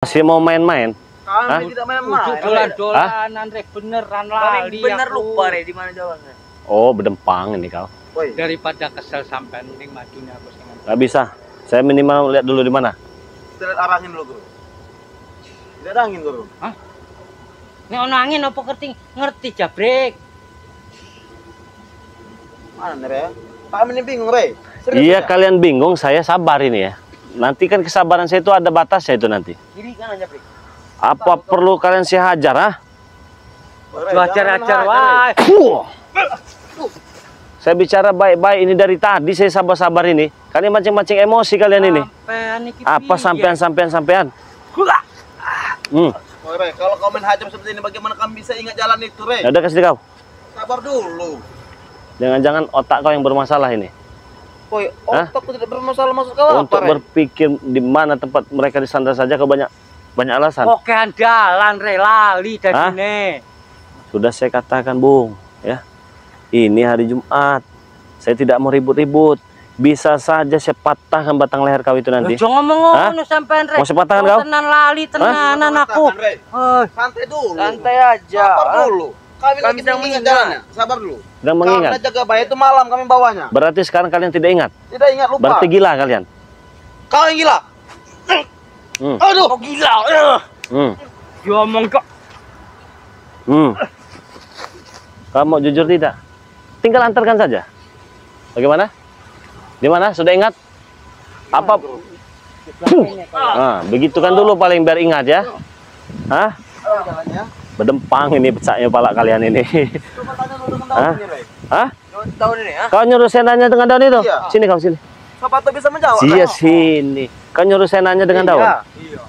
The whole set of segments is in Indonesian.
Masih mau main-main? Kami tidak main-main. Dolan-dolanan, Rek, beneran lali. Bener aku. lupa, Rek, di mana jalannya. Oh, bedempang ini kau. Woi, Daripada kesel sampean mending majunya aku sing. Gak bisa. Saya minimal lihat dulu di mana. kita lihat arah angin dulu, Guru. Tidak ada angin, Guru. Hah? Nek ono angin apa ngerti jabrek. Mana, Rek? Kami ini bingung, Rek. Serius Iya, ya? kalian bingung, saya sabar ini ya. Nanti kan kesabaran saya itu ada batasnya itu nanti. Kiri kanan aja, Brik. Apa perlu kalian saya hajar, ah? Ajar-ajar wae. Saya bicara baik-baik ini dari tadi, saya sabar-sabar ini. Kalian mancing-mancing emosi kalian ini. Sampean iki Apa piye? sampean? Oh, Rek, kalau kau main hajam seperti ini, bagaimana kami bisa ingat jalan itu, Rek? Ya udah kasih kau. Sabar dulu. Jangan-jangan otak kau yang bermasalah ini. Woi, Hah? otakku tidak bermasalah, maksud kau apa, Untuk Rek? berpikir di mana tempat mereka disandar saja kau banyak alasan. Oke andalan Rek, lali dadine. Sudah saya katakan, Bung, ya. Ini hari Jumat. Saya tidak mau ribut-ribut. Bisa saja saya patahkan batang leher kau itu nanti. Jangan ngomong ngono sampean Rek. Mau saya patahkan kau? Tenan lali tenanan aku. Rek. Hei, Santai dulu. santai aja. Sabar dulu. Kami lagi sedang mengingat mengingat. jalannya. Sabar dulu. Sedang mengingat. Karena jaga bayi itu malam kami bawanya. Berarti sekarang kalian tidak ingat. Tidak ingat, lupa. Berarti gila kalian. Kau yang gila. Aduh. Kok gila. Hmm. Ngomong kok. Kamu jujur tidak? Tinggal antarkan saja. Bagaimana? Di mana? Sudah ingat? Apa? Begitu kan dulu paling biar ingat ya. Hah? Jalannya. Bedempang ini pecahnya pala kalian ini. Coba tanya dulu dengan Hah? daun ini, Rek. Hah? Daun ini, ya. Kau nyuruh saya nanya dengan daun itu? Iya. Sini kau sini. Siapa tuh bisa menjawab? Iya Rek? sini. Kau nyuruh saya nanya dengan daun? Iya.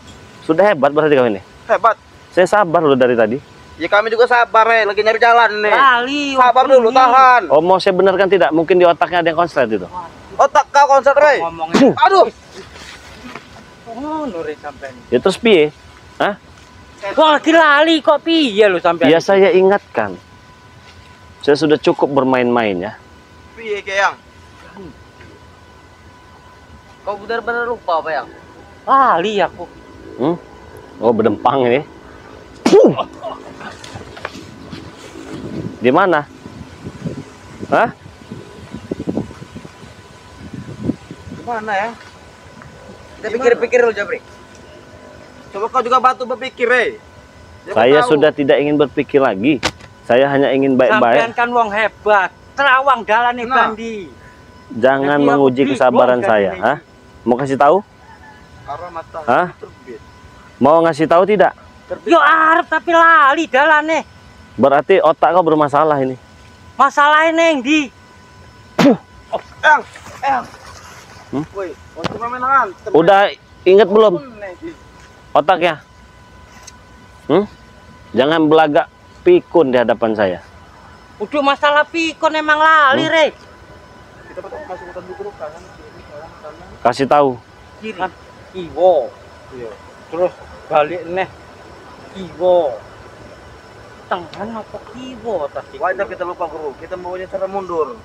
Sudah hebat berarti kau ini. Hebat. Saya sabar loh dari tadi. Ya kami juga sabar, Rek. Lagi nyari jalan nih. Lali. Sabar dulu, tahan. Oh, mau saya benarkan tidak? Mungkin di otaknya ada yang konslet itu. Otak kau konslet, Rek. Ngomongnya. Aduh. Ngono Rek sampean. Ya terus piye? Hah? Kok lagi lali kok piye lu sampean? Ya saya ingatkan. Saya sudah cukup bermain-main ya. Piye, Keyang? Kau benar-benar lupa apa, Yang? Lali aku. Oh, bedempang ini. Di mana? Hah? Gimana ya? Kita pikir-pikir dulu, Jabri. Coba kau juga bantu berpikir, Rek. Siapa Saya tahu. sudah tidak ingin berpikir lagi. Saya hanya ingin Sampean baik-baik. kan wong hebat. Terawang dalane Nah. Bandi. Jangan Jadi aku menguji bingung kesabaran dari saya. ini. Hah? Mau kasih tahu? Arah matahari Hah? terbit. Mau ngasih tahu tidak? Yo arep tapi lali dalane. Berarti otak kau bermasalah ini. Masalahe neng ndi? Eyang. Woi, mau cuma main hantem. Udah ingat belum otaknya? Jangan belagak pikun di hadapan saya. Udah masalah pikon emang lali, Rek. Kita masuk hutan dulu kanan, kiri, kanan. Kasih tahu. Kiri. Kiwo. Iya. Terus balik neh. Kiwo. Tengah apa kiwo tadi? Wajar kita lupa, Guru. Kita maunya cara mundur.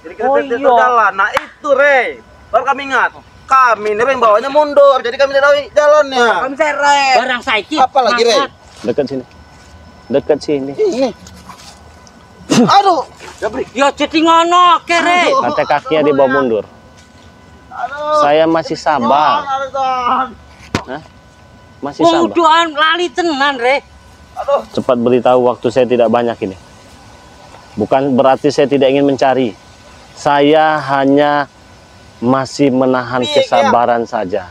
Jadi kita Oh, tidak iya. jalan. Nah itu, Rek. Baru kami ingat. Kami ini yang bawanya mundur. Jadi kami tidak tahu jalannya. Kami seret. Barang saiki. Apa lagi, Rek? mangkat. Dekat sini. Dekat sini. Ini. Aduh. Jabri. Ya jadi ngono, kere. Aduh. Kata kakinya dibawa mundur. Aduh. Saya masih sabar. Tahan. Hah? Masih sabar. Muduhan lali tenan, Rek. Aduh. Cepat beritahu waktu saya tidak banyak ini. Bukan berarti saya tidak ingin mencari. Saya hanya masih menahan Piye, kesabaran saja.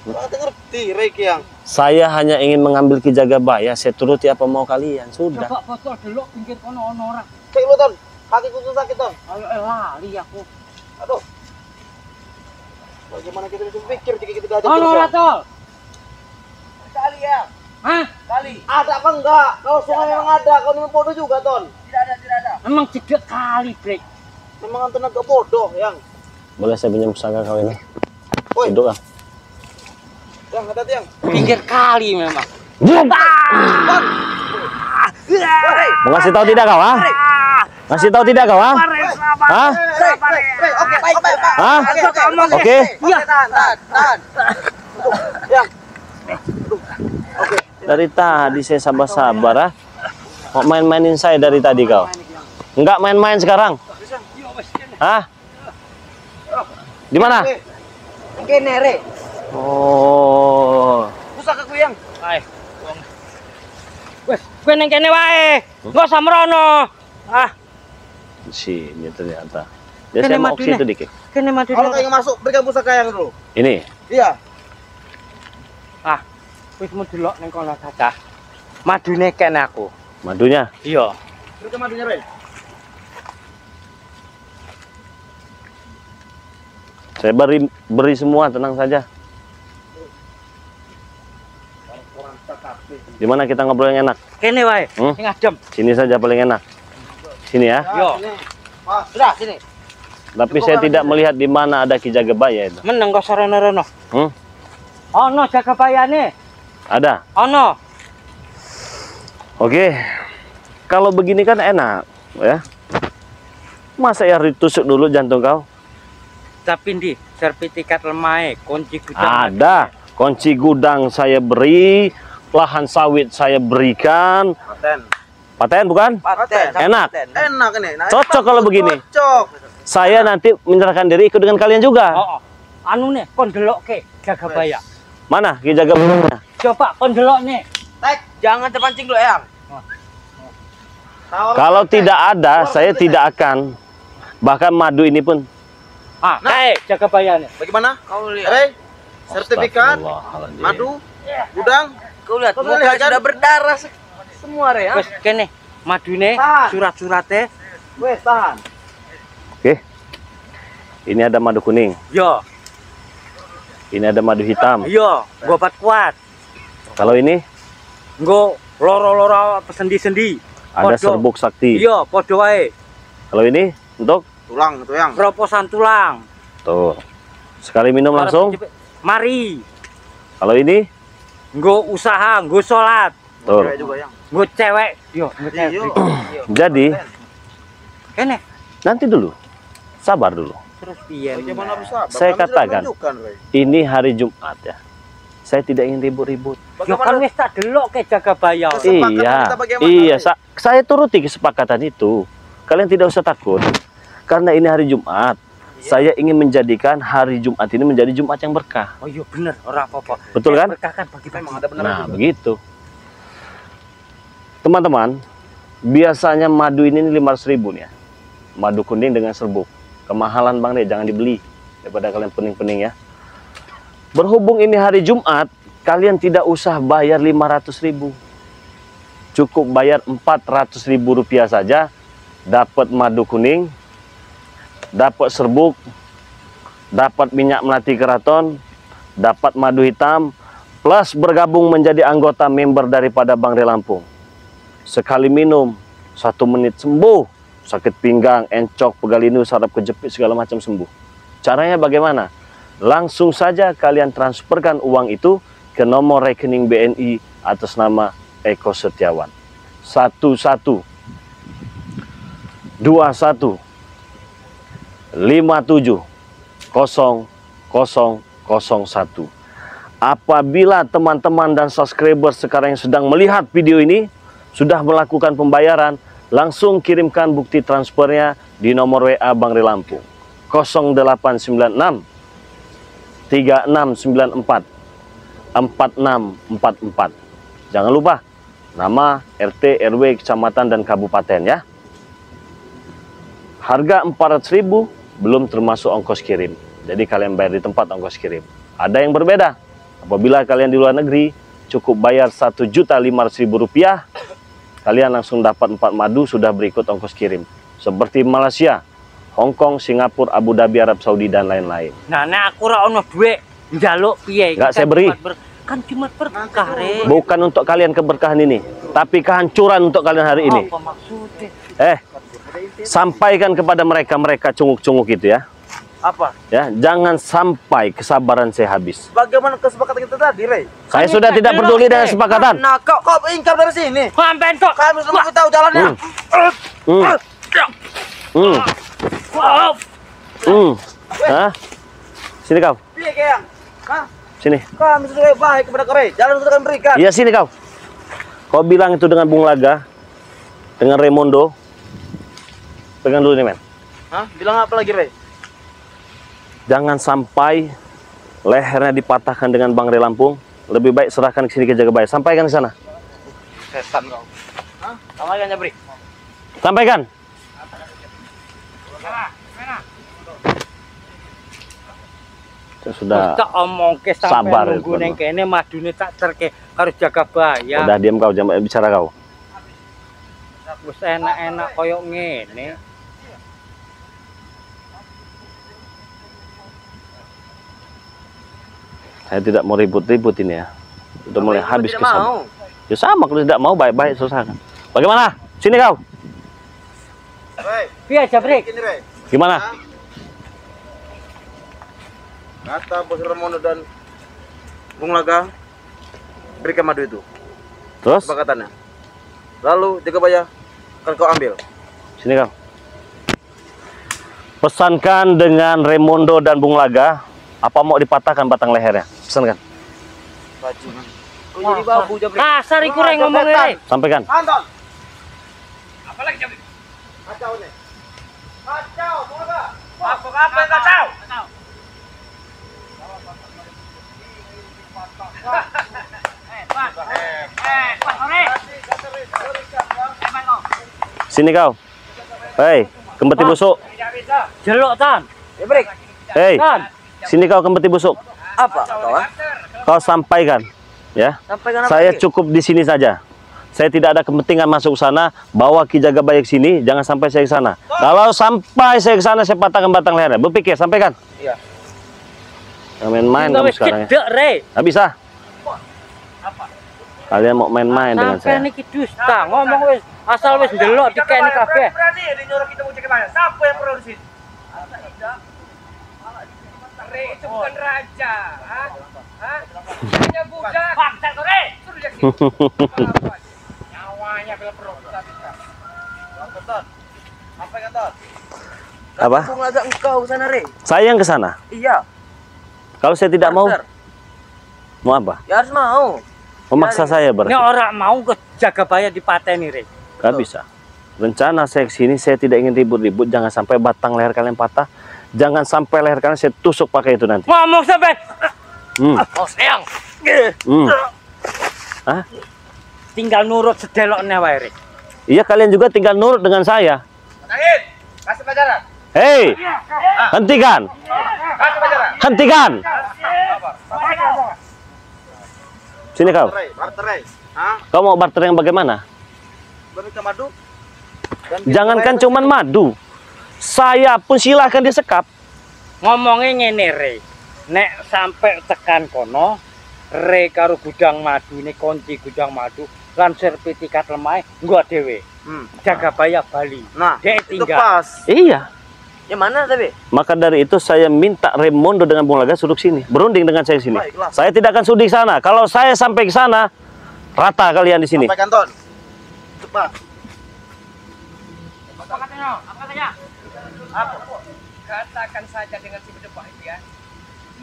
Kau ngerti, Rek, yang. Saya hanya ingin mengambil kijaga baya. Saya turuti apa mau kalian. Sudah. Coba foto dulu pinggir kono ono ora. Cek lu, Ton. Kakiku tuh sakit, Ton. Ayo lali aku. Aduh. Bagaimana kita bisa pikir jika kita gajah Ono ora, Tol? Kali ya. Hah? Kali. Ada apa enggak? Kalau sungai memang ada. Kau ini bodoh juga, Ton. Tidak ada. Emang cedek kali, Brek. Memang anten agak bodoh, yang. Boleh saya pinjam pusaka kau ini? Woi. Duduk ah. Yang, hati-hati, yang. Pinggir kali memang. Mau ngasih tahu tidak kau? Ah? Ngasih tahu tidak kau? Ah? Hah? Oke, baik, Pak. Hah? Oke. Iya, tahan. Yang. Dari tadi saya sabar-sabar ah. Mau main-mainin saya dari tadi kau. Enggak main-main sekarang. Hah? Di mana? Kene re. Oh. Pusaka kuyang. Ae. Wes, kowe ning kene wae. Engko samrono. Ah, Sini ternyata. Dia Kene saya mau madune. situ dikit. kene madu. Kalau kayak masuk berikan pusaka yang dulu. Ini. Iya. Ah, wis mau delok ning kono saja. Madune kene aku. Madunya. Iya. Berikan madunya re. Saya beri semua, tenang saja. Di mana kita ngobrol yang enak? Kene wae. Hmm? Sing adem. Sini saja paling enak. Sini ya. Yo. Mas, sudah sini. Tapi saya tidak melihat di mana ada Ki Jagabaya itu. Meneng kok sarana-rana. Ono Jagabayane. Ada. Ono. Oke. Kalau begini kan enak, ya. Masa ya ditusuk dulu jantung kau? Tapi ndi sertifikat lemahe, kunci gudang. Ada. Kunci gudang saya beri, lahan sawit saya berikan. Paten. Paten bukan? Paten. Enak. Enak ini. Nah, Cocok kalau begini. Cocok. Saya nanti menyerahkan diri ikut dengan kalian juga. Oh, anu nih, kon delokke Jagabaya. Mana Ki Jagabaya? Coba kon delok nih. Tek, jangan terpancing dulu, Eyang. Kalau tidak ada, saya tidak akan. Bahkan madu ini pun. Ah, Jagabayane. Bagaimana? Kau lihat. Re, sertifikat, Astagfirullahaladzim. madu, gudang. Kau lihat, Kau lihat sudah berdarah semua re ya. Wes kene, madune, Tahan. surat-surate. Wes tahan. Oke. Ini ada madu kuning. Yo, Ini ada madu hitam. yo, gua obat kuat. Kalau ini Nggo loro-loro sendi-sendi. ada Podo. serbuk sakti. Iya, padha wae. Kalau ini untuk Tulang itu yang. Proposan tulang. tuh. Sekali minum langsung. Mari. Kalau ini Nggo usaha, nggo salat, tuh. Cewek juga yang. nggo cewek. Yo, nggo cewek. Iya. Jadi Kene, nanti dulu. Sabar dulu. terus piye? Bagaimana bisa? Saya Kami sudah katakan. menunjukkan, Re. Ini hari Jumat ya. Saya tidak ingin ribut-ribut. Yo kan wis tak delok ke Jagabaya. Kesepakatan Iya. kita bagaimana, Iya, Re? saya turuti kesepakatan itu. Kalian tidak usah takut. Karena ini hari Jumat. Saya ingin menjadikan hari Jumat ini menjadi Jumat yang berkah. Oh iya bener, ora apa-apa. Betul kan? Berkah kan bagi Memang ada benar Nah, juga. begitu. Teman-teman, biasanya madu ini 500.000 nih ya. Madu kuning dengan serbuk. Kemahalan Bang deh, jangan dibeli daripada kalian pening-pening ya. Berhubung ini hari Jumat, kalian tidak usah bayar 500.000. Cukup bayar 400.000 rupiah saja, dapat madu kuning, dapat serbuk, dapat minyak melati keraton, dapat madu hitam, plus bergabung menjadi anggota member daripada Bang Re Lampung. Sekali minum, 1 menit sembuh. Sakit pinggang, encok, pegal linu, saraf kejepit, segala macam sembuh. Caranya bagaimana? Langsung saja kalian transferkan uang itu ke nomor rekening BNI atas nama Eko Setiawan. 11 21 57 0001. Apabila teman-teman dan subscriber sekarang yang sedang melihat video ini sudah melakukan pembayaran, langsung kirimkan bukti transfernya di nomor WA Bang Re Lampung 0896 3694 4644. Jangan lupa nama, RT, RW, kecamatan dan kabupaten ya. Harga 400.000 belum termasuk ongkos kirim. Jadi kalian bayar di tempat ongkos kirim. Ada yang berbeda. Apabila kalian di luar negeri cukup bayar Rp1.500.000, kalian langsung dapat 4 madu sudah berikut ongkos kirim. Seperti Malaysia, Hong Kong, Singapura, Abu Dhabi, Arab Saudi dan lain-lain. Nah, nek aku ora ono dhuwit, njaluk piye? Nggak, saya beri. Kan cuma berkah, Re. Bukan untuk kalian keberkahan ini, tapi kehancuran untuk kalian hari ini. Apa maksudnya? Sampaikan kepada mereka cunguk-cunguk itu ya. Apa? Ya, jangan sampai kesabaran saya habis. Bagaimana kesepakatan kita tadi, Re? Saya Kan sudah ini tidak tak peduli jelas, dengan eh. kesepakatan. Nah, kau ingkar dari sini. Sampean kok. Kami sudah tahu jalannya. Hah? Sini kau. Piye, Kang? Hah? Sini. Kami sudah baik kepada kau, Re. Jalan sudah kami berikan. Iya, sini kau. Kau bilang itu dengan Bung Laga, dengan Raimondo. Pegang dulu nih, men. Hah? Bilang apa lagi, Rey? Jangan sampai lehernya dipatahkan dengan Bang Rey Lampung. Lebih baik serahkan ke sini ke Jagabaya. Sampaikan ke sana. Setan kau. Hah? Sampaikan, Jabri. Sampaikan. Sudah tak omong ke sabar, sampai nunggu neng kene madune tak terke harus Jagabaya. Udah diam kau, jangan bicara kau. Wis enak-enak koyo ngene. Saya tidak mau ribut-ribut ini ya. Udah mulai habis tidak kesabaran. mau. Ya sama, kalau tidak mau baik-baik selesaikan. Bagaimana? Sini kau. Rey, Piye Jabrik? gini, Rey. Gimana? Kata Bos Ramono dan Bung Laga berikan madu itu. Terus? Kesepakatannya. Lalu Jagabaya akan kau ambil. Sini kau. Pesankan dengan Raimondo dan Bung Laga, apa mau dipatahkan batang lehernya? Pesankan. Bajingan. Kau jadi babu, Jabri. Kasar iku rek ngomongnya rek. Sampaikan. Anton. Apa lagi, Jabri? Kacau nih. Kacau, Bung Laga. Apa yang kacau? Sini kau. Hei, kembeti busuk. Jeluk tan. Jabri. Hei, Tan. sini kau kembeti busuk. Apa kau? Kau sampaikan, ya. Sampaikan apa Saya lagi? cukup di sini saja. Saya tidak ada kepentingan masuk sana. Bawa Ki Jagabaya ke sini, jangan sampai saya ke sana. Kalau sampai saya ke sana, saya patahkan batang lehernya. Berpikir, sampaikan. Iya. Jangan main-main Enggak kamu wis sekarang ya. cedek rek. Nggak bisa. Kalian mau main-main dengan saya. Sampai niki dusta, ngomong wis asal wis ndelok dikene kabeh. Berani dia nyuruh kita mau cek mana? Siapa yang perlu di sini? Rey itu bukan raja, hah? Hanya budak. Bangsa tuh, Rey. Suruh dia sini. Nyawanya bila perlu kita bisa. Keton. Apa Keton? Apa? Aku ngajak engkau ke sana, Rey. Saya yang ke sana. Iya. Kalau saya tidak mau, Barter. mau apa? Ya harus mau. Memaksa saya Ini berarti. orang mau ke Jagabaya dipateni rek. Gak bisa. Rencana saya ke sini, saya tidak ingin ribut-ribut. Jangan sampai batang leher kalian patah. Jangan sampai leher kalian saya tusuk pakai itu nanti. Ngomong sampai. Oh, sayang. Hah? Tinggal nurut sedeloknya wae rek. Iya, kalian juga tinggal nurut dengan saya. Nahin, kasih pelajaran. Hei, hentikan. Kasih pelajaran. Hentikan. Sini kau. Barter, Rey. Hah? Kau mau barter yang bagaimana? Berikan madu. Jangankan cuman madu. Saya pun silahkan disekap. Ngomongnya ngene rek. Nek sampai tekan kono, rek karo gudang madu ini kunci gudang madu lan sertifikat lemah gua dhewe. Jagabaya Bali. Nah, Dek itu tinggal. pas. Iya. Yang mana tapi? Maka dari itu saya minta Raimondo dengan Bung Laga suruh sini, berunding dengan saya sini. Baiklah. Saya tidak akan sudi ke sana. Kalau saya sampai ke sana, rata kalian di sini. Sampai kantor. Cepat. Apa katanya? Apa katanya? Apa? Katakan saja dengan si berdebah itu ya.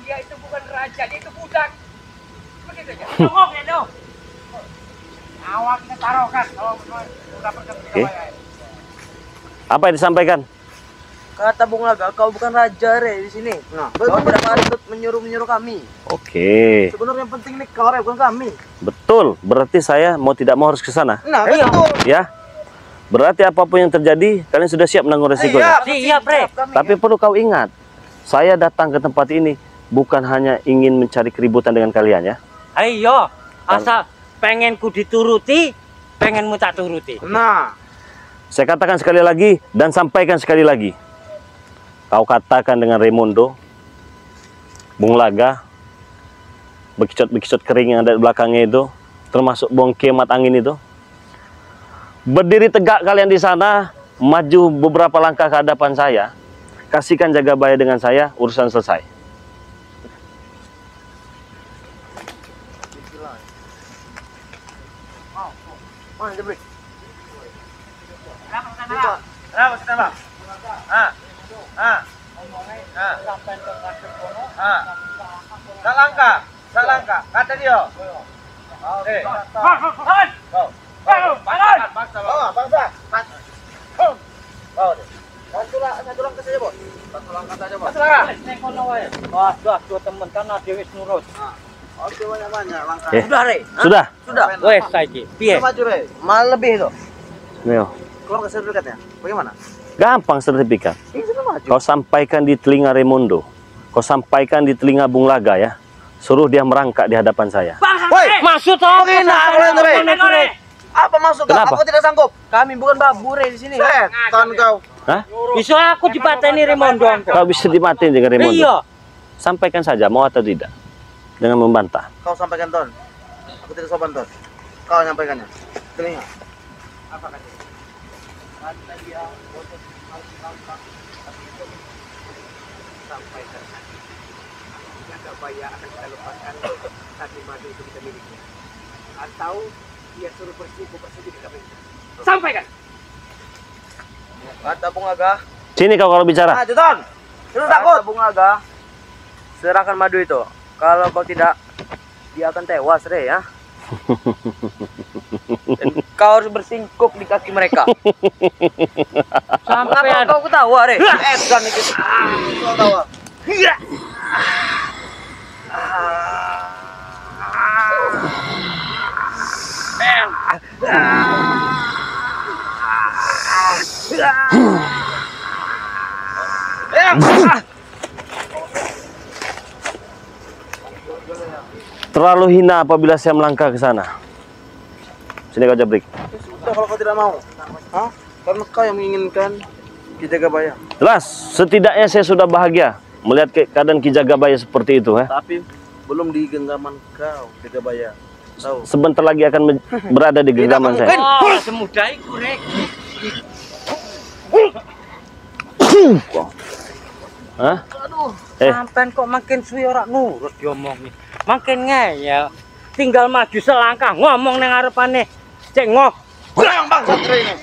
Dia itu bukan raja, dia itu budak. Begitu aja. Ngomong ya dong. Awak kita taruhkan kalau udah pergi Oke. Apa yang disampaikan? Kata Bung Laga, kau bukan raja, Rey, di sini. Nah, kau tidak patut menyuruh kami. Oke, Sebenarnya yang penting nih kau, Rey, bukan kami. betul. Berarti saya mau tidak mau harus ke sana. Nah, betul. Ya. Berarti apapun yang terjadi, kalian sudah siap menanggung resikonya. Siap, Rey. Tapi perlu kau ingat, saya datang ke tempat ini bukan hanya ingin mencari keributan dengan kalian ya. Ayo, asal pengen ku dituruti, pengenmu tak turuti. Nah, Saya katakan sekali lagi dan sampaikan sekali lagi. Kau katakan dengan Raimondo, Bung Laga, bekicot-bekicot kering yang ada di belakangnya itu, termasuk buang kemat angin itu. Berdiri tegak kalian di sana, maju beberapa langkah ke hadapan saya, kasihkan Jagabaya dengan saya, urusan selesai. mana Jabri? Kenapa, kenapa? Tak langka, kata dia. Satu langkah saja, Bos. Satu langkah saja, Bos. Wah, dua temen kan Dewi nurut. Oke, banyak-banyak langkah. Sudah, Rey. Sudah. Sudah. Wes saiki. Piye? Maju, Rey. Malah lebih itu. Ayo. Keluar ke sertifikatnya. Bagaimana? Gampang sertifikat. Ini sudah maju. Kau sampaikan di telinga Raimundo. Kau sampaikan di telinga Bung Laga ya. Suruh dia merangkak di hadapan saya. Woi, Maksud apa? Rey. Apa maksud kau? Kenapa? Aku tidak sanggup. Kami bukan babu, Rey, di sini. Setan kau. Hah? Bisa aku dipateni Raimundo. Kau bisa dimatiin dengan Raimundo. Iya. Sampaikan saja mau atau tidak. Dengan membantah. Kau sampaikan, Ton. Aku tidak sopan, Ton. Kau nyampaikannya. Telinga. Apa kata? Kata dia untuk gampang. Sampaikan saja. Jaga Baya akan kita lepaskan. Tapi madu itu kita miliknya. Atau dia suruh bersedih kita beri. Sampaikan. Kata Bung Aga. Sini kau kalau bicara. Maju, Ton. Terus takut. Kata Bung Aga. Serahkan madu itu. Kalau kau tidak, dia akan tewas, Rey, ya. Dan kau harus bersingkup di kaki mereka. Sampai Kenapa kau ketawa, Rey? Edan itu. Kau ketawa. Terlalu hina apabila saya melangkah ke sana. Sini kau Jabrik. Sudah kalau kau tidak mau. Hah? Karena kau yang menginginkan Ki Jagabaya. Jelas, setidaknya saya sudah bahagia melihat keadaan Ki Jagabaya seperti itu. Tapi belum di genggaman kau, Jagabaya. Tahu? Sebentar lagi akan berada di genggaman saya. Oh, semudah iku, Rek. Hah? Sampean kok makin suwi ora nurut diomongi. Makin ngeyel. Tinggal maju selangkah ngomong nang ngarepane. Cek ngoh. Yang bangsa ini.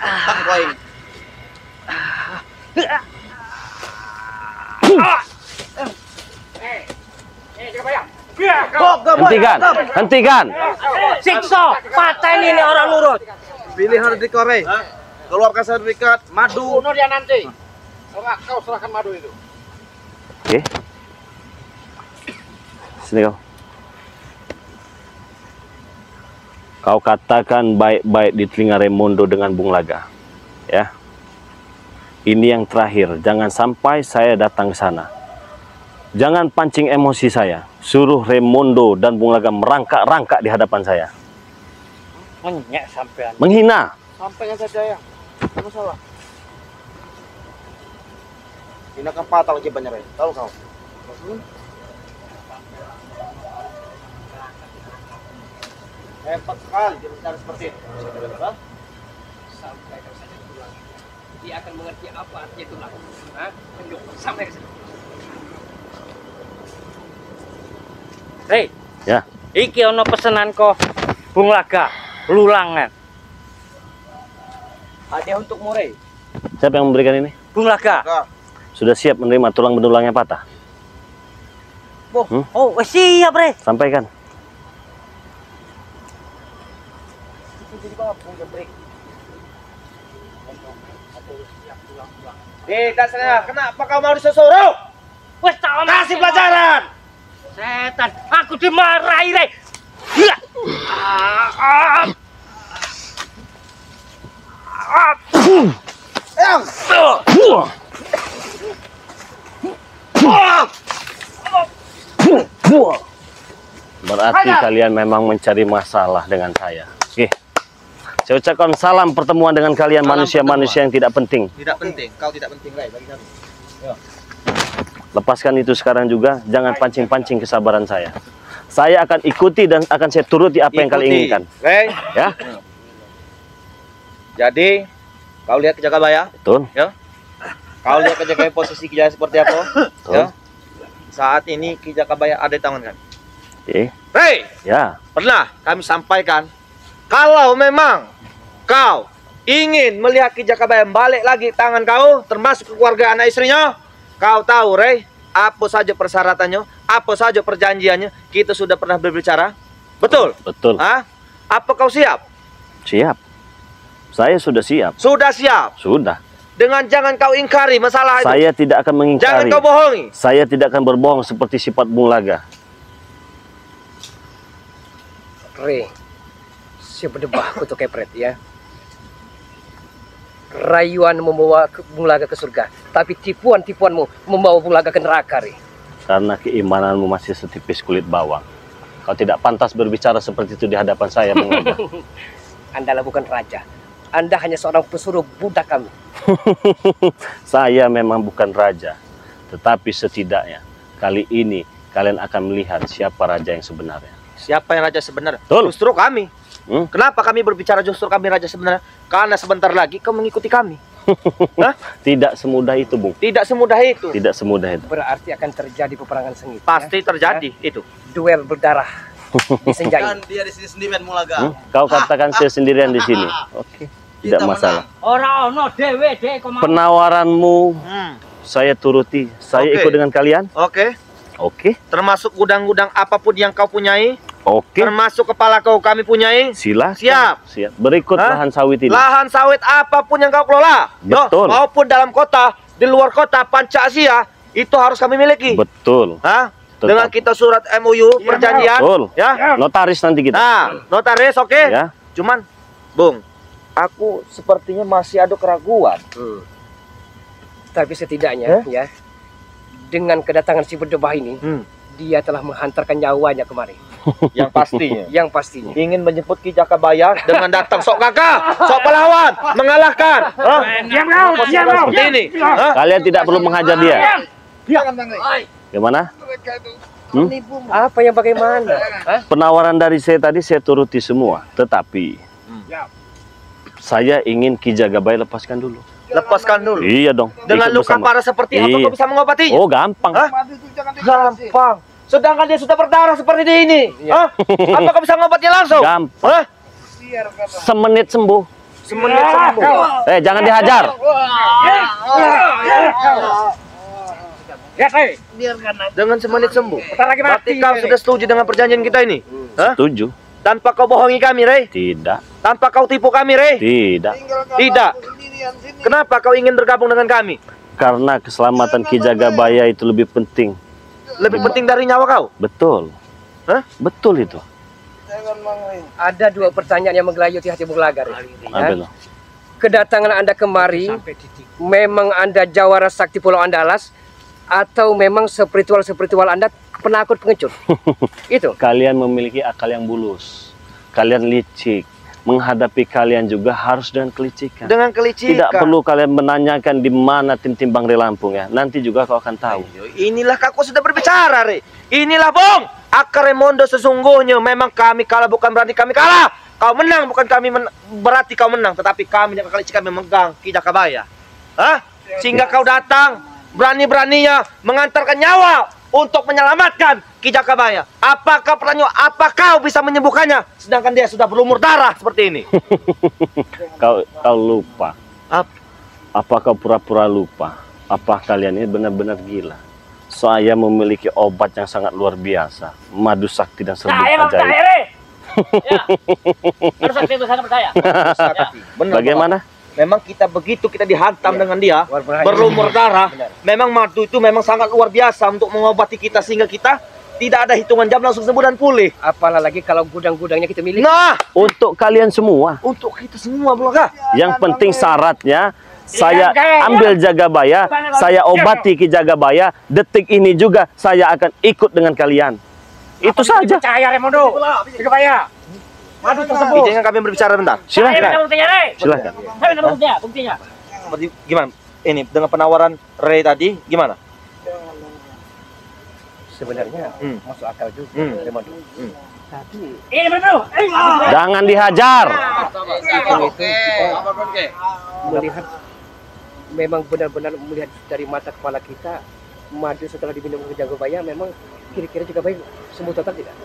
Tak kau ini. Hentikan, hentikan. Siksa, pateni ini orang nurut. Pilihan di Korea. Keluarkan sertifikat madu. Bunuh dia nanti. Kau serahkan madu itu. Oke. Sini kau. Kau katakan baik-baik di telinga Raimundo dengan Bung Laga. Ya. Ini yang terakhir. Jangan sampai saya datang ke sana. Jangan pancing emosi saya. Suruh Raimundo dan Bung Laga merangkak-rangkak di hadapan saya. Menyek sampean. Menghina. Sampaikan saja ya. Tidak masalah. Ini akan fatal akibatnya, Rey. Tahu kau? Hebat sekali dia bicara seperti itu. Sampaikan saja tulang. Dia akan mengerti apa artinya tulang. Hah? Tunjuk. Sampai ke sini. Hei, Ya. iki ono pesenan kok Bung Laga, lulangan. Hadiah untuk Rey. Siapa yang memberikan ini? Bung Laga. Enggak. Sudah siap menerima tulang benulangnya patah? Oh, wes siap, Bre. Sampaikan. Tidak saya. Kenapa kau mau disuruh? Wes tak omong. Kasih pelajaran. Setan, aku dimarahi, Re. Berarti kalian memang mencari masalah dengan saya. Oke. Saya ucapkan salam pertemuan dengan kalian manusia-manusia yang tidak penting. Tidak penting. Kau tidak penting, Rey, bagi kami. Lepaskan itu sekarang juga. Jangan pancing-pancing kesabaran saya. Saya akan ikuti dan akan saya turuti apa yang kalian inginkan. Rey. Ya, Jadi kau lihat Ki Jagabaya, betul. ya. Kau lihat Ki Jagabaya posisi Ki Jagabaya seperti apa? Ya. Saat ini Ki Jagabaya ada di tangan kami. Oke. Rey, Ya, pernah kami sampaikan kalau memang kau ingin melihat Ki Jagabaya balik lagi tangan kau, termasuk keluarga anak istrinya, kau tahu, Rey, apa saja persyaratannya, apa saja perjanjiannya, kita sudah pernah berbicara. Betul? Betul. Hah? Apa kau siap? Siap. Saya sudah siap. Sudah siap. Sudah. Dengan jangan kau ingkari masalah itu. Saya tidak akan mengingkari. Jangan kau bohongi. Saya tidak akan berbohong seperti sifat Bung Laga. Re, si berdebah kutu kepret ya. Rayuan membawa Bung Laga ke surga, tapi tipuan-tipuanmu membawa Bung Laga ke neraka, Re. Karena keimananmu masih setipis kulit bawang. Kau tidak pantas berbicara seperti itu di hadapan saya, Bung Laga. Anda bukan raja. Anda hanya seorang pesuruh budak kami. Saya memang bukan raja, tetapi setidaknya kali ini kalian akan melihat siapa raja yang sebenarnya. Siapa yang raja sebenarnya? Betul. Justru kami. Kenapa kami berbicara justru kami raja sebenarnya? Karena sebentar lagi kau mengikuti kami. Hah? Tidak semudah itu, Bung. Tidak semudah itu. Tidak semudah itu. Berarti akan terjadi peperangan sengit. Pasti ya? terjadi itu. Duel berdarah. Disenjai. Dia di sini sendirian Mulaga. Kau katakan saya sendirian di sini. Oke, tidak Kita masalah. Ora ono dhewe dek kok mau. Penawaranmu saya turuti. Saya Oke. ikut dengan kalian. Oke. Oke. Termasuk gudang-gudang apapun yang kau punyai. Oke. Termasuk kepala kau kami punyai. Silakan. Siap. Siap. Berikut Hah? lahan sawit ini. Lahan sawit apapun yang kau kelola. Betul. Maupun dalam kota, di luar kota, Panca Asia, itu harus kami miliki. Betul. Hah? Tetap. Dengan kita surat MOU, perjanjian. Betul. Ya. Notaris nanti kita. Nah, notaris oke. Ya. Cuman, Bung, aku sepertinya masih ada keraguan. Tapi setidaknya ya, dengan kedatangan si berdebah ini, dia telah menghantarkan nyawanya kemari. Yang pastinya. Yang pastinya. Ingin menjemput Ki Jakabaya dengan datang sok gagah, sok pahlawan, mengalahkan. Diam kau, diam kau. Seperti ini. Hah? Kalian tidak perlu menghajar dia. Gimana? Apa yang bagaimana? Hah? Penawaran dari saya tadi saya turuti semua. Tetapi saya ingin Ki Jagabaya lepaskan dulu. Lepaskan dulu. Iya dong. Dengan Ikut luka bersama. parah seperti apa Iya. kau bisa mengobatinya? Oh, gampang. Hah? Gampang. Sedangkan dia sudah berdarah seperti ini. Hah? Apa kau bisa mengobatinya langsung? Gampang. Hah? Semenit sembuh. Semenit sembuh. Jangan dihajar. Ya, Re. Dengan semenit sembuh. Bentar lagi Berarti mati. kau sudah setuju dengan perjanjian kita ini? Hah? Setuju? Tanpa kau bohongi kami, Rey. Tidak. Tanpa kau tipu kami, Rey. Tidak. Tidak. Kenapa kau ingin bergabung dengan kami? Karena keselamatan Ki Jagabaya itu lebih penting. Lebih penting dari nyawa kau? Betul. Hah? Betul itu. Ada dua pertanyaan yang menggelayuti hati Bung Laga. Re. Apa itu? Kedatangan Anda kemari, memang Anda jawara sakti Pulau Andalas, atau memang spiritual Anda penakut pengecut? Itu. Kalian memiliki akal yang bulus. Kalian licik. Menghadapi kalian juga harus dengan kelicikan. Dengan kelicikan. Tidak perlu kalian menanyakan di mana tim Bang Re Lampung ya. Nanti juga kau akan tahu. Inilah kau sudah berbicara, Re. Inilah, Bung. Akar Remondo sesungguhnya. Memang kami kalah bukan berarti kami kalah. Kau menang bukan kami berarti kau menang. Tetapi kami yang kelicikan memegang Ki Jakabaya. Hah? Sehingga kau datang berani-beraninya mengantarkan nyawa untuk menyelamatkan Ki Jakabaya. Apakah pertanyaan, apa kau bisa menyembuhkannya? Sedangkan dia sudah berlumur darah seperti ini. Kau lupa. Apa kau pura-pura lupa? Apa kalian ini benar-benar gila? Saya memiliki obat yang sangat luar biasa. Madu sakti dan serbuk ajaib. Re. Ya. Harus sakti itu sangat percaya. Benar, Bagaimana? memang kita begitu kita dihantam dengan dia Berbahaya. berlumur darah. Benar. Memang madu itu memang sangat luar biasa untuk mengobati kita sehingga kita tidak ada hitungan jam langsung sembuh dan pulih. Apalagi kalau gudang-gudangnya kita miliki. Nah, Untuk kalian semua. untuk kita semua, Bulaga. Yang penting syaratnya saya ambil Jagabaya, saya obati Ki Jagabaya. Detik ini juga saya akan ikut dengan kalian. Itu saja. Percaya Remondo. Jagabaya. Madu tersebut. Izinkan kami berbicara bentar. Silakan. Buktinya, Re. Silakan. Saya minta buktinya. Seperti gimana? Ini dengan penawaran Ray tadi gimana? Sebenarnya masuk akal juga. Remondo. Tapi Ini betul. Jangan dihajar. melihat memang benar-benar melihat dari mata kepala kita, madu setelah diminum oleh Jagabaya memang kira-kira Jagabaya sembuh total tidak?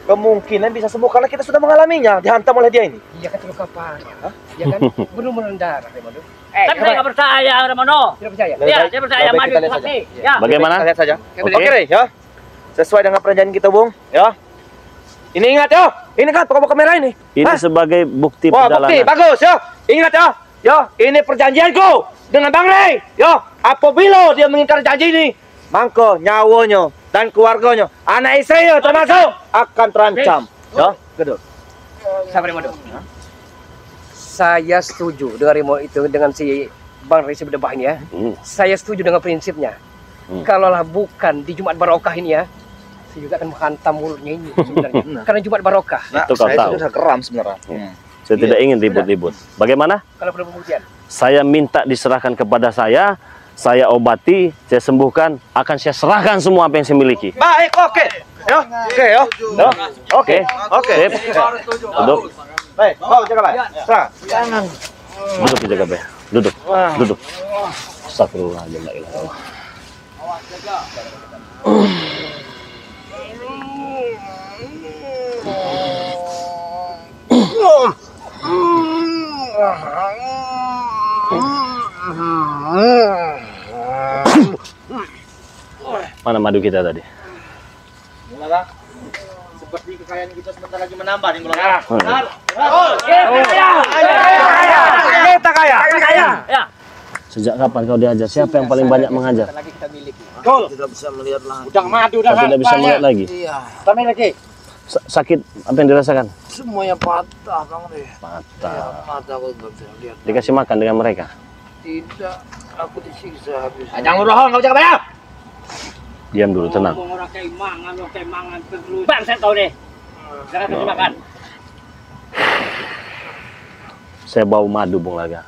kemungkinan bisa sembuh karena kita sudah mengalaminya, dihantam oleh dia ini. Iya kan terluka parah. Ya kan? Belum mendarah Remondo. Tapi saya nggak percaya, Remono. Tidak percaya. Ya, saya percaya Lebih baik madu kita itu lihat saksi. saja. Ya. Bagaimana? Kita lihat saja. Oke. Oke, Rey, ya. Sesuai dengan perjanjian kita, Bung, ya. Ini ingat ya, ini kan pokok kamera ini. Ini Hah? sebagai bukti Wah, perjalanan. bukti, bagus ya. Ingat ya, ya, ini perjanjianku dengan Bang Rey. Ya, apabila dia mengingkari janji ini, maka nyawanya dan keluarganya, anak istrinya termasuk akan terancam. Ya, gedor. Sabar Remondo. Saya setuju dengan remote itu dengan si Bang Rey Berdebah ini ya. Saya setuju dengan prinsipnya. Kalaulah bukan di Jumat Barokah ini ya, saya juga akan menghantam mulutnya ini sebenarnya. Karena Jumat Barokah. Nah, Itu kau saya tahu. sudah geram sebenarnya. Saya tidak ingin ribut-ribut. Bagaimana? Kalau perlu pembuktian. Saya minta diserahkan kepada saya obati, saya sembuhkan, akan saya serahkan semua apa yang saya miliki. Baik, oke. Ya, oke ya. Ya, oke. Oke. Sip. Duduk, Baik, kau jaga baik. Serang. Jangan. duduk dijaga Bay. Duduk, duduk. Astagfirullahaladzim, la ilaha illallah. Mana madu kita tadi? Seperti kekayaan kita sebentar lagi menambah nih, Mulana. Kita kaya. Ya. Sejak kapan kau diajar? Siapa yang paling banyak mengajar? Tidak bisa melihat lagi. Udang madu Kau tidak bisa melihat lagi. Tambahin lagi. Sakit apa yang dirasakan? Semuanya patah, Bang Rey. Patah. Mata aku nggak bisa lihat. Dikasih makan dengan mereka. Tidak, aku disiksa habis. Jangan bohong, kau jaga bayar. Diam dulu, tenang. Ngomong orang kayak mangan terus. Bang, saya tahu deh. Jangan kasih makan. Saya bawa madu, Bung Laga.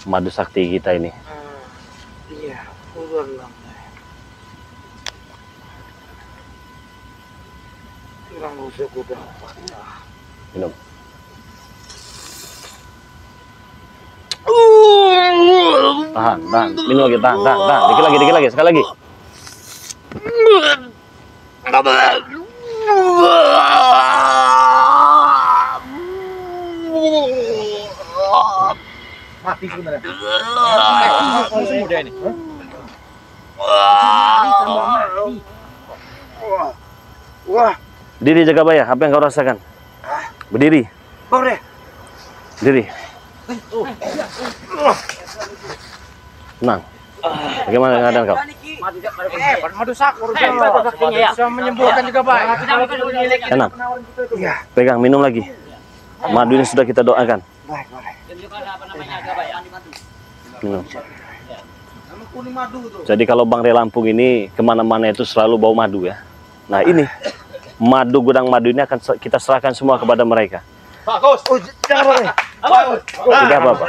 Madu sakti kita ini. Iya, udah Bang Rey. Kurang usah udah patah. Minum. Tahan. Minum lagi, tahan. Dikit lagi, sekali lagi. Mati sebenarnya. Muda ini. Wah, Berdiri jaga bayar, apa yang kau rasakan? Berdiri, Bang Rey. berdiri. Tenang. Bagaimana keadaan kau? Madu sakur. Bisa menyembuhkan juga, Pak. Tenang. Pegang, minum lagi. Madu ini sudah kita doakan. Baik, Bang Rey. Minum. Jadi kalau Bang Rey Lampung ini kemana-mana itu selalu bawa madu ya. Nah ini madu, gudang madu ini akan kita serahkan semua kepada mereka. Bagus. Jangan Bang Rey. Tidak apa-apa.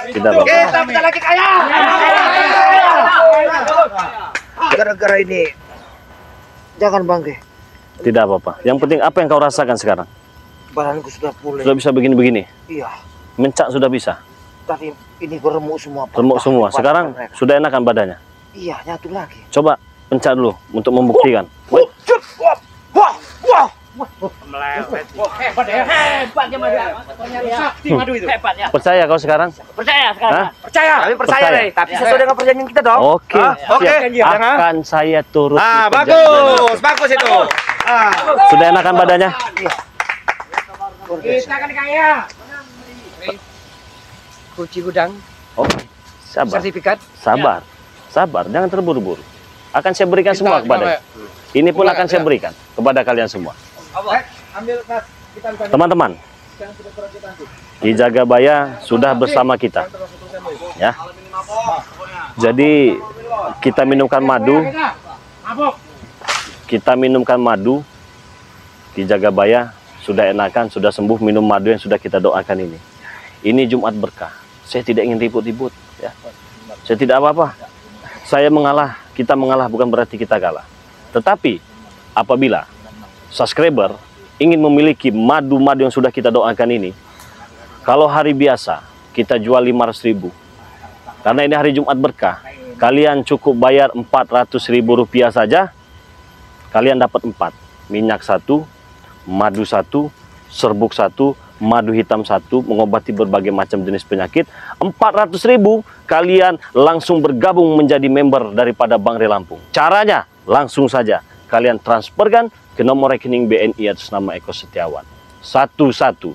Tidak apa-apa. Kita bentar lagi kaya. Gara-gara ini. Jangan Bang Rey. Tidak apa-apa. Yang penting apa yang kau rasakan sekarang? Badanku sudah pulih. Sudah bisa begini-begini. Iya. Mencak sudah bisa. Tadi ini beremuk semua. Remuk semua. Patah Sekarang mereka. sudah enakan badannya. Iya, nyatu lagi. Coba pencak dulu untuk membuktikan. Wait. Wah. Hebat ya. Hebatnya madu. Sakti madu itu. Hebat ya. Percaya kau sekarang? Percaya sekarang. Hah? Percaya. Kami percaya, Percaya. Rey. Tapi sesuai dengan perjanjian kita dong. Oke. Oke. siap. Akan saya turut. Ah, di perjanjian. bagus. Bagus itu. Ah. Sudah enakan badannya? Kita akan kaya. Kunci gudang, Oke. Sabar. sertifikat. Sabar. Jangan terburu-buru. Akan saya berikan semua kepada. Ini pun akan saya berikan kepada kalian semua. Ambil tas. Kita Teman-teman, Ki Jagabaya sudah bersama kita. Ya. Jadi kita minumkan madu. Kita minumkan madu. Ki Jagabaya sudah enakan, sudah sembuh minum madu yang sudah kita doakan ini. Ini Jumat berkah. Saya tidak ingin ribut-ribut. Ya. Saya tidak apa-apa. Saya mengalah, kita mengalah bukan berarti kita kalah. Tetapi apabila subscriber ingin memiliki madu-madu yang sudah kita doakan ini, kalau hari biasa kita jual 500.000, karena ini hari Jumat berkah, kalian cukup bayar Rp400.000 saja, kalian dapat 4 minyak 1, madu 1, serbuk 1, madu hitam 1, mengobati berbagai macam jenis penyakit. 400.000 kalian langsung bergabung menjadi member daripada Bank Re Lampung. Caranya langsung saja kalian transferkan ke nomor rekening BNI atas nama Eko Setiawan 11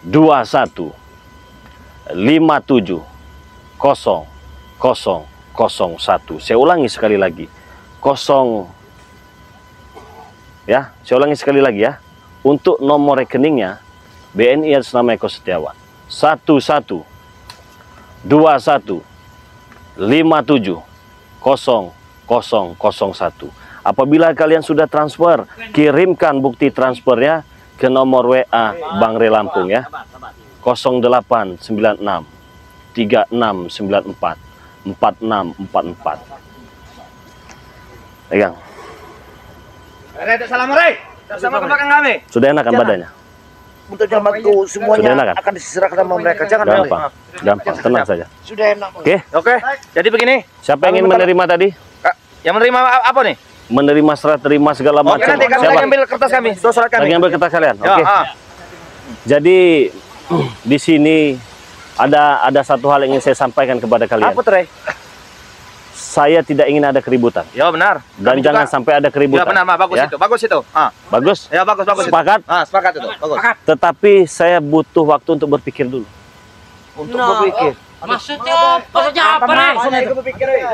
21 57 0001. Saya ulangi sekali lagi. Saya ulangi sekali lagi ya. Untuk nomor rekeningnya BNI atas nama Eko Setiawan 11 21 57 0001. Apabila kalian sudah transfer, kirimkan bukti transfernya ke nomor WA Bank Re Lampung ya. 0896 3694 4644. Pegang. Salam Re. Sama ke belakang kami. Sudah enakan badannya? Untuk jamanku semuanya akan diserahkan sama mereka. Jangan gampang, tenang saja. Sudah enak. Oke. Jadi begini. Siapa yang ingin menerima tadi? Yang menerima apa nih? Menerima serat terima segala macam. Oke, nanti kami ambil kertas kami, surat kami. Lagi ambil kertas kalian. Oke. Jadi di sini ada satu hal yang ingin saya sampaikan kepada kalian. Apa tuh, Re? Saya tidak ingin ada keributan. Ya benar. Dan Kami jangan juga. sampai ada keributan. Ya benar, bagus ya? itu. Bagus itu. Bagus? Ya bagus. Sepakat? Sepakat itu. Bagus. Tetapi saya butuh waktu untuk berpikir dulu. Untuk berpikir. Maksudnya apa nih?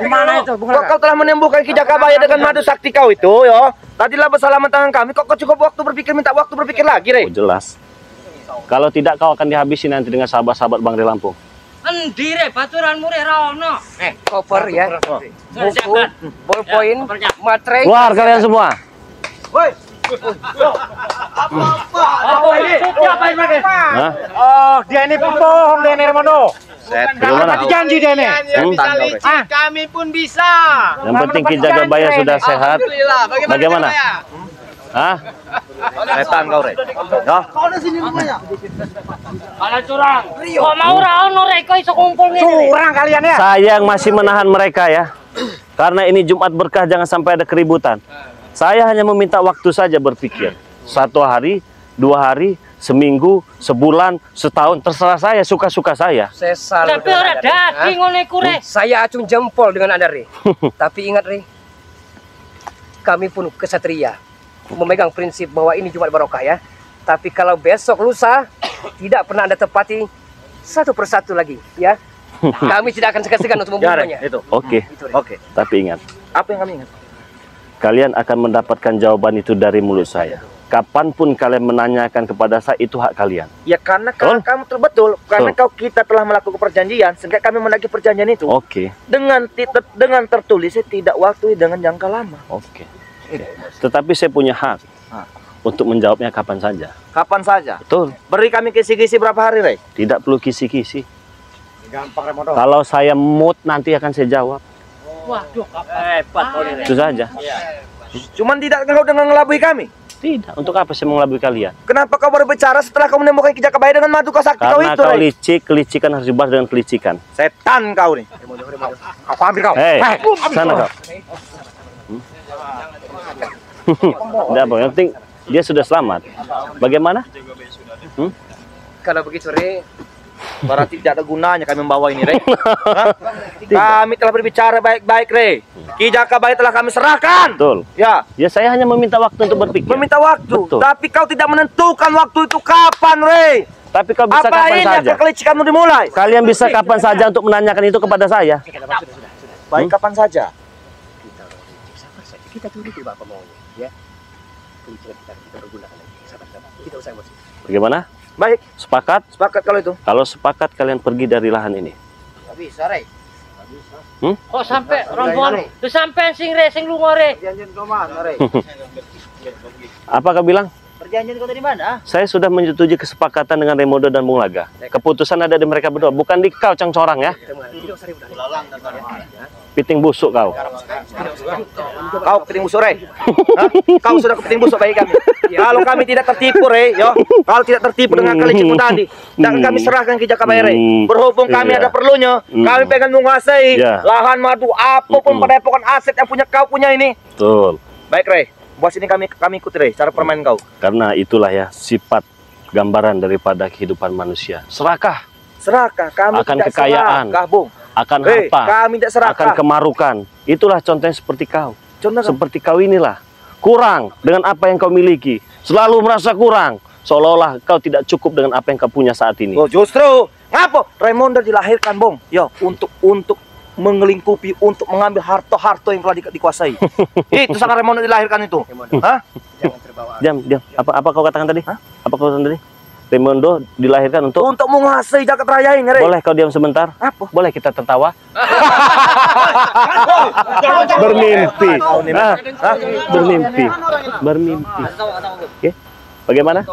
Gimana itu? Kau telah menyembuhkan Ki Jakabaya dengan madu sakti kau itu, yo. Tadilah bersalaman tangan kami. Kok cukup waktu berpikir, minta waktu berpikir lagi, Re? Oh, jelas. Kalau tidak kau akan dihabisi nanti dengan sahabat-sahabat Bang Re Lampung. Endi Re, baturanmu Re ra ono. Cover ya. Buku, ballpoint, matre. Keluar kalian semua. Woi. Apa ini? Siapa ini pakai? Hah? Oh, dia ini pembohong dia ini Remondo. Bagaimana? Janji dia nih. Bisa licin, kami pun bisa. Yang penting Ki Jakabaya sudah sehat. Alhamdulillah. Bagaimana? Hah? Setan kau, Re. Ya. Ala curang. Kok mau ra ono Re kok iso kumpul ngene. Curang kalian ya. Saya yang masih menahan mereka ya. Karena ini Jumat berkah, jangan sampai ada keributan. Saya hanya meminta waktu saja berpikir. 1 hari, 2 hari, seminggu, sebulan, setahun, terserah saya, suka-suka saya. Saya salut. Tapi ora daging ngene iku Re. Saya acung jempol dengan Anda, Re. Tapi ingat, Re. Kami pun kesatria. Memegang prinsip bahwa ini Jumat barokah ya. Tapi kalau besok lusa tidak pernah Anda tepati satu persatu lagi ya. Kami tidak akan segan-segan untuk membunuhnya. Itu. Oke. Oke. Tapi ingat, Apa yang kami ingat? kalian akan mendapatkan jawaban itu dari mulut saya. Kapanpun kalian menanyakan kepada saya, itu hak kalian. Ya karena Betul. kamu terbetul, karena kita telah melakukan perjanjian, sehingga kami menagih perjanjian itu Oke. dengan tertulis tidak waktu dengan jangka lama. Oke. Tetapi saya punya hak untuk menjawabnya kapan saja. Kapan saja. Betul. Beri kami kisi-kisi berapa hari, Re? Tidak perlu kisi-kisi. Gampang Remondo. Kalau saya mood nanti akan saya jawab. Waduh, hebat kau ini. Itu saja. Cuman tidak kau dengan ngelabui kami. Tidak. Untuk apa saya mengelabui kalian? Kenapa kau baru bicara setelah kau menemukan Ki Jakabaya dengan madu sakti kau Karena itu, kau Re? licik, kelicikan harus dibalas dengan kelicikan. Setan kau nih. Kau ambil kau. Hei, sana kau. Tidak apa, yang penting dia sudah selamat. Bagaimana? Kalau begitu, Re, Berarti tidak ada gunanya kami membawa ini, Re. Hah? Kami telah berbicara baik-baik, Re. Ki Jakabaya telah kami serahkan. Betul. Ya, Ya saya hanya meminta waktu untuk berpikir. meminta waktu. Betul. Tapi kau tidak menentukan waktu itu kapan, Re. Tapi kau bisa Apa kapan ini saja. kelicikanmu dimulai? Kalian bisa kapan saja untuk menanyakan itu kepada saya. Baik, kapan saja. kita turuti Bapak maunya ya. Kita pergunakan lagi. Sabar-sabar. Kita usah emosi. Bagaimana? Baik, Sepakat? sepakat kalau itu. Kalau sepakat kalian pergi dari lahan ini. Nggak bisa, Re. Kok sampai rombongan? Terus sampai sing Re sing lunga Re. Perjanjian kau mana, Re? Apa kau bilang? Perjanjian kau dari mana? Saya sudah menyetujui kesepakatan dengan Remodo dan Bung Laga. Keputusan ada di mereka berdua, bukan di kau cang-corang ya. Tidak usah ribut. Piting busuk kau. Kau kepiting busuk, Re. Hah? Kau sudah kepiting busuk bagi kami. Kalau kami tidak tertipu, Re, yo. Kalau tidak tertipu dengan kelicikmu tadi, dan kami serahkan Ki Jakabaya, Re. Berhubung kami Iya. ada perlunya, kami pengen menguasai Iya. lahan madu, apapun padepokan aset yang punya kau punya ini. Betul. Baik, Re. Buat sini kami ikut Rey, cara permain kau. Karena itulah ya sifat gambaran daripada kehidupan manusia. Serakah Serakah, kami akan tidak kekayaan, serakah, Bung. akan Hei, harta, kami tidak serakah. akan kemarukan. Itulah contohnya seperti kau. Contoh kan? Seperti kau inilah. Kurang dengan apa yang kau miliki. Selalu merasa kurang. Seolah-olah kau tidak cukup dengan apa yang kau punya saat ini. Oh, justru ngapo Raimundo dilahirkan, Bung? Yo, untuk mengelingkupi, untuk mengambil harta-harta yang telah dikuasai. Itu sangat Raimundo dilahirkan itu. Hah? Jangan terbawa. Diam. Apa kau katakan tadi? Hah? Apa kau katakan tadi? Raimundo dilahirkan untuk menguasai jagat raya ini, Rey. Boleh kau diam sebentar? Apa? Boleh kita tertawa? Bermimpi. Bermimpi. Oke. Bagaimana?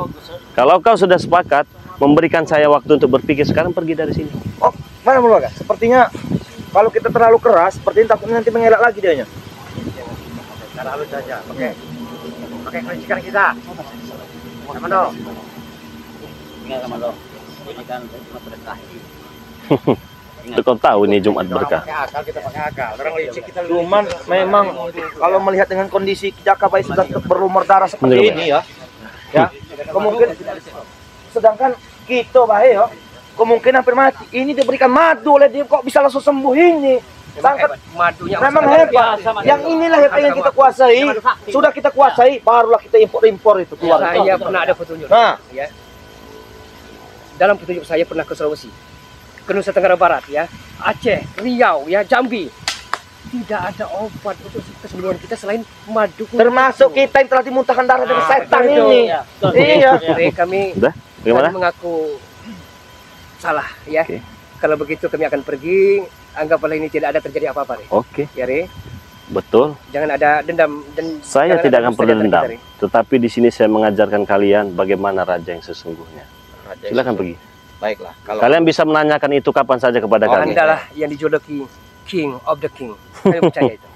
Kalau kau sudah sepakat memberikan saya waktu untuk berpikir, sekarang pergi dari sini. Oh, mana Mulwaga? Sepertinya kalau kita terlalu keras, sepertinya takutnya nanti mengelak lagi dianya. Cara halus saja. Pakai kelicikan kita. Sama dong. Ingat sama lo. Ini kan cuma berkah. Kau tahu ini Jumat berkah. Pakai akal, kita pakai akal. Orang licik kita Cuman memang kalau melihat dengan kondisi Jakabayi sudah berlumur darah seperti Betul. ini ya kemungkinan sedangkan kita bahaya ya, kemungkinan hampir mati. Ini diberikan madu oleh dia, kok bisa langsung sembuh ini. Sangat Madunya memang sangat hebat. Yang inilah yang kita kuasai. Sudah kita kuasai, barulah kita impor itu keluar. Saya pernah ada petunjuk. Nah, Ya. Dalam petunjuk saya pernah ke Sulawesi, ke Nusa Tenggara Barat, ya, Aceh, Riau, ya, Jambi. Tidak ada obat untuk kesembuhan kita selain madu. termasuk kita yang telah dimuntahkan darah dari setan betul. ini. Iya. Jadi kami Udah? Bagaimana? mengaku salah, ya. Oke. Kalau begitu kami akan pergi. Anggaplah ini tidak ada terjadi apa-apa, Re. Oke, Ya, Re. betul. Jangan ada dendam. Saya jangan tidak ada akan dusta pernah di antara dendam. kita, Re. Tetapi di sini saya mengajarkan kalian bagaimana raja yang sesungguhnya. Silakan pergi. Baiklah. Kalau Kalian bisa menanyakan itu kapan saja kepada kami. Andalah yang dijuluki King of the King. Kami percaya itu.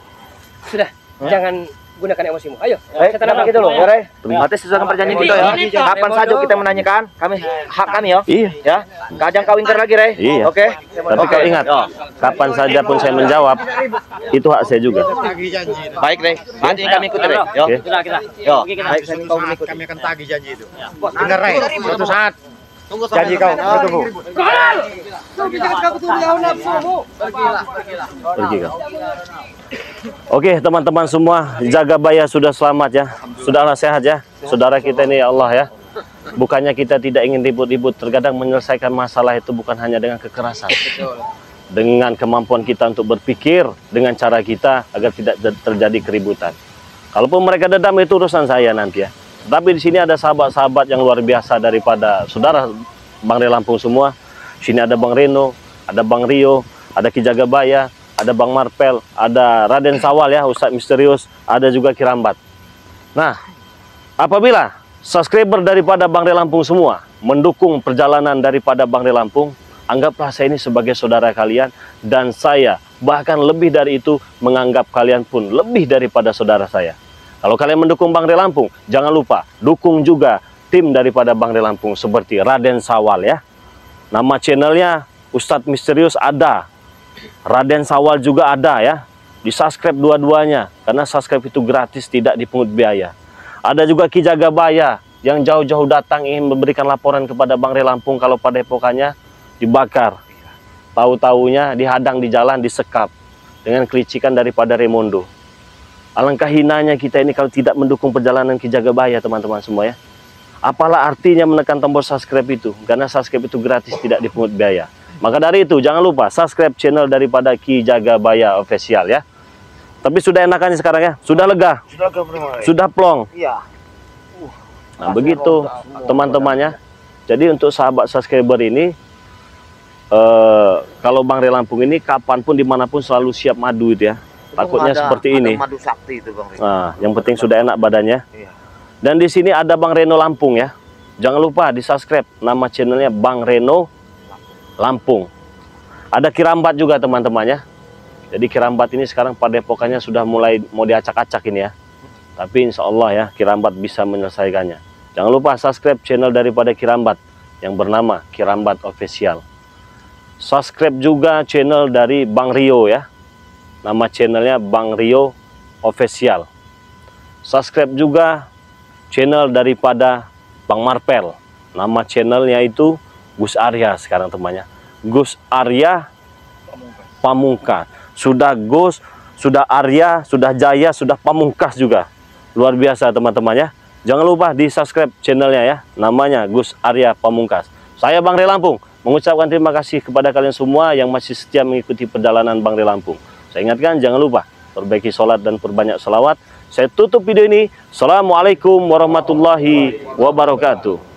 Sudah, jangan gunakan emosimu. Ayo, Baik, saya tenang tanam gitu loh, ya, Rey. Pergi. Berarti sesuai dengan perjanjian kita ya. Kapan saja kita menanyakan, hak kami ya. Iya. Ya, kadang kau ingkar lagi, Rey. Iya. Oke. Tapi kau ingat, kapan saja pun saya menjawab, itu hak saya juga. Baik, Rey. Nanti kami ikut, Rey. Yo. Oke. Kita. Yo. Oke, kita. Baik, kau ikut. kami akan tagih janji itu. Benar, Rey. Suatu saat. Janji kau, tunggu. Pergi kau. Oke, teman-teman semua, Jagabaya sudah selamat ya. Sudahlah sehat ya. Saudara kita ini ya Allah ya. Bukannya kita tidak ingin ribut-ribut, terkadang menyelesaikan masalah itu bukan hanya dengan kekerasan. Dengan kemampuan kita untuk berpikir dengan cara kita agar tidak terjadi keributan. Kalaupun mereka dendam itu urusan saya nanti ya. Tapi di sini ada sahabat-sahabat yang luar biasa daripada saudara Bang Rey Lampung semua. Sini ada Bang Reno, ada Bang Rio, ada Ki Jagabaya, ada Bang Marpel, ada Raden Sawal ya, Ustadz Misterius, ada juga Kirambat. Nah, apabila subscriber daripada Bang Rey Lampung semua mendukung perjalanan daripada Bang Rey Lampung, anggaplah saya ini sebagai saudara kalian, dan saya bahkan lebih dari itu menganggap kalian pun lebih daripada saudara saya. Kalau kalian mendukung Bang Rey Lampung, jangan lupa dukung juga tim daripada Bang Rey Lampung seperti Raden Sawal ya. Nama channelnya Ustadz Misterius ada, Raden Sawal juga ada ya. Di subscribe dua-duanya karena subscribe itu gratis, tidak dipungut biaya. Ada juga Ki Jagabaya yang jauh-jauh datang ingin memberikan laporan kepada Bang Rey Lampung kalau padepokannya dibakar. Tahu-taunya dihadang di jalan, disekap dengan kelicikan daripada Raimundo. Alangkah hinanya kita ini kalau tidak mendukung perjalanan Ki Jagabaya, teman-teman semua ya. Apalah artinya menekan tombol subscribe itu, karena subscribe itu gratis, tidak dipungut biaya. Maka dari itu jangan lupa subscribe channel daripada Ki Jagabaya Official ya. Tapi sudah enakannya sekarang ya, sudah lega, sudah plong. Iya. Nah begitu teman-temannya. Jadi untuk sahabat subscriber ini, kalau Bang Rey Lampung ini kapanpun dimanapun selalu siap madu itu ya. Takutnya seperti ini. Madu sakti itu, Bang Rey. Nah, yang penting sudah enak badannya. Iya. Dan di sini ada Bang Reno Lampung ya. Jangan lupa di subscribe, nama channelnya Bang Reno Lampung. Ada Kirambat juga teman-temannya. Jadi Kirambat ini sekarang padepokannya sudah mulai mau diacak-acak ini ya. Tapi insya Allah ya Kirambat bisa menyelesaikannya. Jangan lupa subscribe channel daripada Kirambat yang bernama Kirambat Official. Subscribe juga channel dari Bang Rio ya. Nama channelnya Bang Rio Official. subscribe juga channel daripada Bang Marpel. Nama channelnya itu Gus Arya sekarang temannya. Gus Arya Pamungkas. Sudah Gus, sudah Arya, sudah Jaya, sudah Pamungkas juga. Luar biasa teman-teman ya. Jangan lupa di subscribe channelnya ya. Namanya Gus Arya Pamungkas. Saya Bang Rey Lampung mengucapkan terima kasih kepada kalian semua yang masih setia mengikuti perjalanan Bang Rey Lampung. Saya ingatkan jangan lupa perbaiki sholat dan perbanyak selawat. Saya tutup video ini. Assalamualaikum warahmatullahi wabarakatuh.